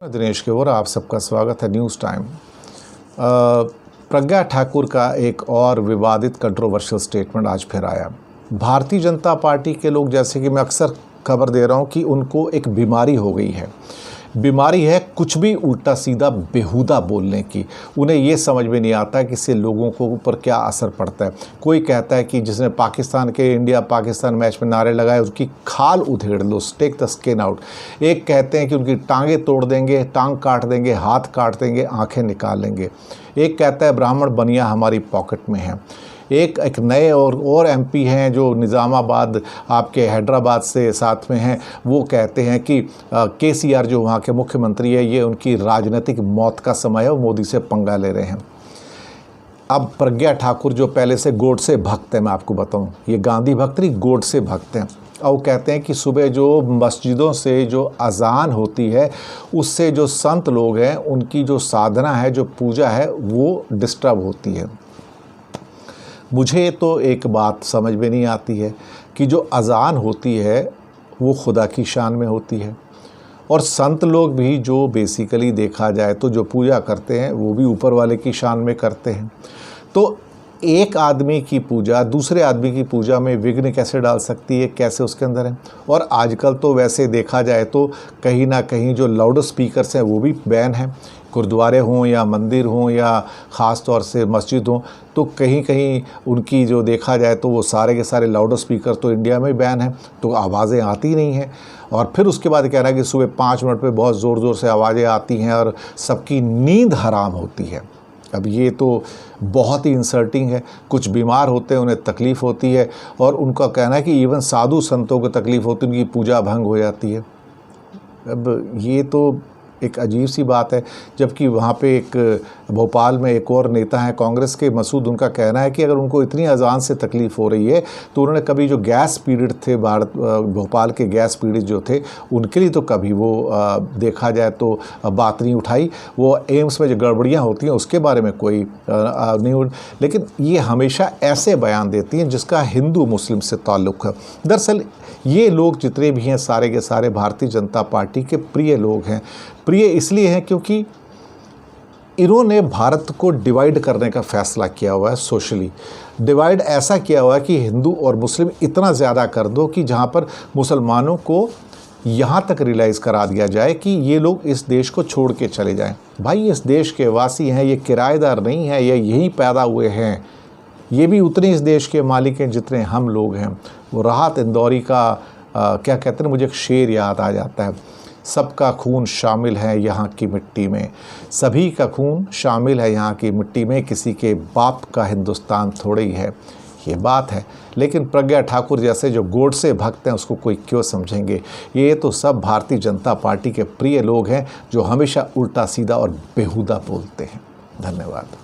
दिनेश के और आप सबका स्वागत है न्यूज़ टाइम। प्रज्ञा ठाकुर का एक और विवादित कंट्रोवर्शियल स्टेटमेंट आज फिर आया। भारतीय जनता पार्टी के लोग, जैसे कि मैं अक्सर खबर दे रहा हूं कि उनको एक बीमारी हो गई है। बीमारी है कुछ भी उल्टा सीधा बेहुदा बोलने की। उन्हें ये समझ में नहीं आता कि इससे लोगों को ऊपर क्या असर पड़ता है। कोई कहता है कि जिसने पाकिस्तान के इंडिया पाकिस्तान मैच में नारे लगाए उसकी खाल उधेड़ लो, टेक द स्किन आउट। एक कहते हैं कि उनकी टांगें तोड़ देंगे, टांग काट देंगे, हाथ काट देंगे, आंखें निकाल लेंगे। एक कहता है ब्राह्मण बनिया हमारी पॉकेट में है। एक नए और एमपी हैं जो निज़ामाबाद आपके हैदराबाद से साथ में हैं, वो कहते हैं कि केसीआर जो वहाँ के मुख्यमंत्री है ये उनकी राजनीतिक मौत का समय है, वो मोदी से पंगा ले रहे हैं। अब प्रज्ञा ठाकुर जो पहले से गोडसे भक्त हैं, मैं आपको बताऊं, ये गांधी भक्त नहीं गोडसे भक्त हैं। और वो कहते हैं कि सुबह जो मस्जिदों से जो अजान होती है उससे जो संत लोग हैं उनकी जो साधना है, जो पूजा है, वो डिस्टर्ब होती है। मुझे तो एक बात समझ में नहीं आती है कि जो अज़ान होती है वो खुदा की शान में होती है, और संत लोग भी जो बेसिकली देखा जाए तो जो पूजा करते हैं वो भी ऊपर वाले की शान में करते हैं। तो एक आदमी की पूजा दूसरे आदमी की पूजा में विघ्न कैसे डाल सकती है, कैसे उसके अंदर है। और आजकल तो वैसे देखा जाए तो कहीं ना कहीं जो लाउड स्पीकर्स हैं वो भी बैन हैं। गुरुद्वारे हों या मंदिर हों या ख़ास तौर से मस्जिद हों, तो कहीं कहीं उनकी जो देखा जाए तो वो सारे के सारे लाउड स्पीकर तो इंडिया में बैन हैं, तो आवाज़ें आती नहीं हैं। और फिर उसके बाद कह रहा है कि सुबह 5 मिनट पे बहुत ज़ोर ज़ोर से आवाज़ें आती हैं और सबकी नींद हराम होती है। अब ये तो बहुत ही इंसल्टिंग है। कुछ बीमार होते हैं, उन्हें तकलीफ़ होती है, और उनका कहना है कि इवन साधु संतों को तकलीफ़ होती है, उनकी पूजा भंग हो जाती है। अब ये तो एक अजीब सी बात है। जबकि वहाँ पे एक भोपाल में एक और नेता हैं कांग्रेस के, मसूद, उनका कहना है कि अगर उनको इतनी अजान से तकलीफ़ हो रही है तो उन्होंने कभी जो गैस पीड़ित थे, भोपाल के गैस पीड़ित जो थे, उनके लिए तो कभी वो देखा जाए तो बात नहीं उठाई। वो एम्स में जो गड़बड़ियाँ होती हैं उसके बारे में कोई नहीं। लेकिन ये हमेशा ऐसे बयान देती हैं जिसका हिंदू मुस्लिम से ताल्लुक़ है। दरअसल ये लोग जितने भी हैं सारे के सारे भारतीय जनता पार्टी के प्रिय लोग हैं। प्रिय इसलिए हैं क्योंकि इन्होंने भारत को डिवाइड करने का फ़ैसला किया हुआ है। सोशली डिवाइड ऐसा किया हुआ है कि हिंदू और मुस्लिम इतना ज़्यादा कर दो कि जहाँ पर मुसलमानों को यहाँ तक रियलाइज़ करा दिया जाए कि ये लोग इस देश को छोड़ के चले जाएं। भाई इस देश के वासी हैं, ये किराएदार नहीं हैं, ये यहीं पैदा हुए हैं। ये भी उतने इस देश के मालिक हैं जितने हम लोग हैं। वो राहत इंदौरी का क्या कहते हैं, मुझे एक शेर याद आ जाता है, सबका खून शामिल है यहाँ की मिट्टी में, सभी का खून शामिल है यहाँ की मिट्टी में, किसी के बाप का हिंदुस्तान थोड़ी ही है। ये बात है। लेकिन प्रज्ञा ठाकुर जैसे जो गोडसे भक्त हैं उसको कोई क्यों समझेंगे। ये तो सब भारतीय जनता पार्टी के प्रिय लोग हैं जो हमेशा उल्टा सीधा और बेहुदा बोलते हैं। धन्यवाद।